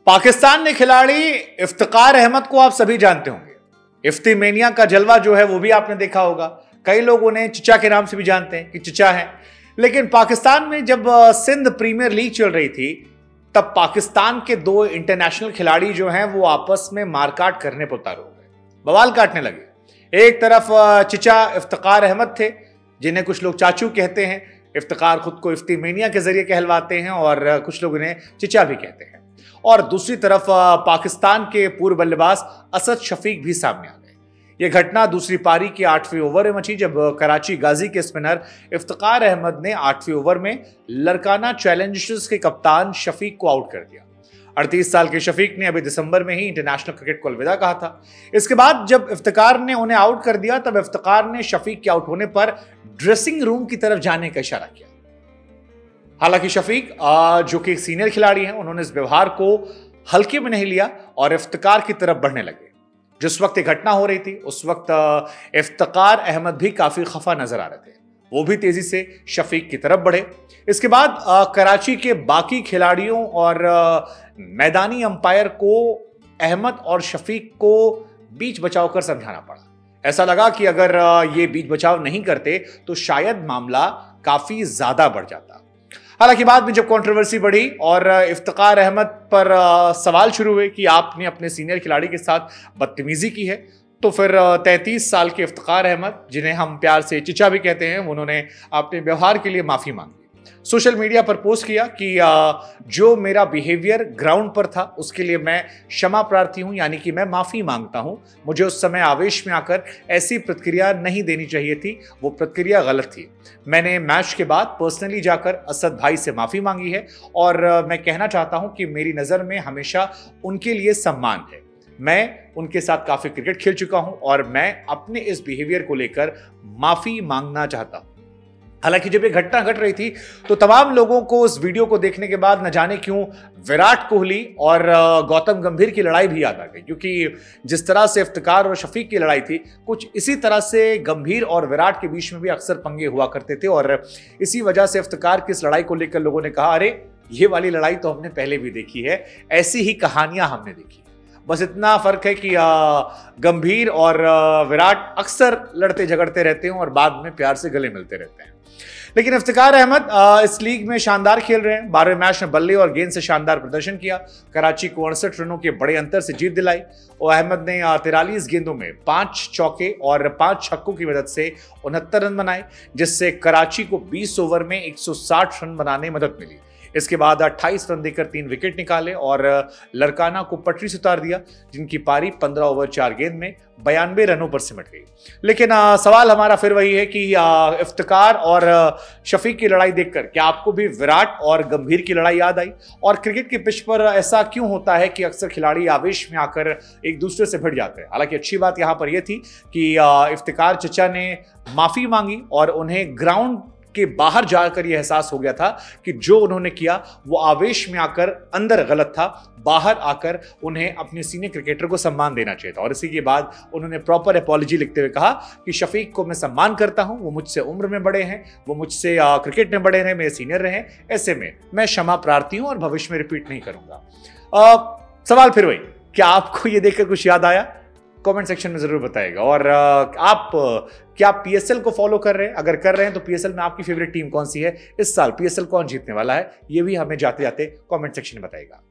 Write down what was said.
पाकिस्तान ने खिलाड़ी इफ्तिकार अहमद को आप सभी जानते होंगे। इफ्ती मेनिया का जलवा जो है वो भी आपने देखा होगा। कई लोग उन्हें चिचा के नाम से भी जानते हैं कि चिचा है। लेकिन पाकिस्तान में जब सिंध प्रीमियर लीग चल रही थी तब पाकिस्तान के दो इंटरनेशनल खिलाड़ी जो हैं वो आपस में मारकाट करने पर उतारू हो गए, बवाल काटने लगे। एक तरफ चिचा इफ्तिकार अहमद थे जिन्हें कुछ लोग चाचू कहते हैं। इफ्तिकार खुद को इफ्ती मेनिया के जरिए कहलवाते हैं और कुछ लोग इन्हें चिचा भी कहते हैं। और दूसरी तरफ पाकिस्तान के पूर्व बल्लेबाज असद शफीक भी सामने आ गए। यह घटना दूसरी पारी के 8वें ओवर में मची जब कराची गाजी के स्पिनर इफ्तिकार अहमद ने 8वें ओवर में लरकाना चैलेंजर्स के कप्तान शफीक को आउट कर दिया। 38 साल के शफीक ने अभी दिसंबर में ही इंटरनेशनल क्रिकेट को अलविदा कहा था। इसके बाद जब इफ्तिकार ने उन्हें आउट कर दिया तब इफ्तिकार ने शफीक के आउट होने पर ड्रेसिंग रूम की तरफ जाने का इशारा किया। हालांकि शफीक जो कि एक सीनियर खिलाड़ी हैं, उन्होंने इस व्यवहार को हल्के में नहीं लिया और इफ्तिकार की तरफ बढ़ने लगे। जिस वक्त ये घटना हो रही थी उस वक्त इफ्तिकार अहमद भी काफी खफा नजर आ रहे थे। वो भी तेजी से शफीक की तरफ बढ़े। इसके बाद कराची के बाकी खिलाड़ियों और मैदानी अंपायर को अहमद और शफीक को बीच बचाव कर समझाना पड़ा। ऐसा लगा कि अगर ये बीच बचाव नहीं करते तो शायद मामला काफी ज्यादा बढ़ जाता। हालांकि बाद में जब कंट्रोवर्सी बढ़ी और इफ्तिकार अहमद पर सवाल शुरू हुए कि आपने अपने सीनियर खिलाड़ी के साथ बदतमीजी की है, तो फिर 33 साल के इफ्तिकार अहमद, जिन्हें हम प्यार से चिचा भी कहते हैं, उन्होंने अपने व्यवहार के लिए माफी मांगी। सोशल मीडिया पर पोस्ट किया कि जो मेरा बिहेवियर ग्राउंड पर था उसके लिए मैं क्षमा प्रार्थी हूं, यानी कि मैं माफी मांगता हूं। मुझे उस समय आवेश में आकर ऐसी प्रतिक्रिया नहीं देनी चाहिए थी, वो प्रतिक्रिया गलत थी। मैंने मैच के बाद पर्सनली जाकर असद भाई से माफी मांगी है और मैं कहना चाहता हूं कि मेरी नजर में हमेशा उनके लिए सम्मान है। मैं उनके साथ काफी क्रिकेट खेल चुका हूं और मैं अपने इस बिहेवियर को लेकर माफी मांगना चाहता हूं। हालांकि जब ये घटना घट रही थी तो तमाम लोगों को इस वीडियो को देखने के बाद न जाने क्यों विराट कोहली और गौतम गंभीर की लड़ाई भी याद आ गई, क्योंकि जिस तरह से इफ्तिकार और शफीक की लड़ाई थी, कुछ इसी तरह से गंभीर और विराट के बीच में भी अक्सर पंगे हुआ करते थे। और इसी वजह से इफ्तिकार की इस लड़ाई को लेकर लोगों ने कहा, अरे ये वाली लड़ाई तो हमने पहले भी देखी है, ऐसी ही कहानियां हमने देखी। बस इतना फर्क है कि गंभीर और विराट अक्सर लड़ते झगड़ते रहते हैं और बाद में प्यार से गले मिलते रहते हैं। लेकिन इफ्तिकार अहमद इस लीग में शानदार खेल रहे हैं। 12वें मैच में बल्ले और गेंद से शानदार प्रदर्शन किया। कराची को 68 रनों के बड़े अंतर से जीत दिलाई और अहमद ने 43 गेंदों में 5 चौके और 5 छक्कों की मदद से 69 रन बनाए, जिससे कराची को 20 ओवर में 160 रन बनाने में मदद मिली। इसके बाद 28 रन देकर 3 विकेट निकाले और लरकाना को पटरी से उतार दिया, जिनकी पारी 15 ओवर 4 गेंद में 92 रनों पर सिमट गई। लेकिन सवाल हमारा फिर वही है कि इफ्तिकार और शफीक की लड़ाई देखकर क्या आपको भी विराट और गंभीर की लड़ाई याद आई? और क्रिकेट की पिच पर ऐसा क्यों होता है कि अक्सर खिलाड़ी आवेश में आकर एक दूसरे से भिड़ जाते हैं? हालांकि अच्छी बात यहां पर यह थी कि इफ्तिकार चचा ने माफी मांगी और उन्हें ग्राउंड के बाहर जाकर यह एहसास हो गया था कि जो उन्होंने किया वो आवेश में आकर अंदर गलत था। बाहर आकर उन्हें अपने सीनियर क्रिकेटर को सम्मान देना चाहिए था। और इसी के बाद उन्होंने प्रॉपर अपॉलॉजी लिखते हुए कहा कि शफीक को मैं सम्मान करता हूं, वो मुझसे उम्र में बड़े हैं, वो मुझसे क्रिकेट में बड़े रहे, मेरे सीनियर रहे, ऐसे में मैं क्षमा प्रार्थी हूं और भविष्य में रिपीट नहीं करूंगा। सवाल फिर वही, क्या आपको ये देखकर कुछ याद आया? कमेंट सेक्शन में जरूर बताइएगा। और आप क्या पीएसएल को फॉलो कर रहे हैं? अगर कर रहे हैं तो पीएसएल में आपकी फेवरेट टीम कौन सी है? इस साल पीएसएल कौन जीतने वाला है? ये भी हमें जाते जाते कमेंट सेक्शन में बताइएगा।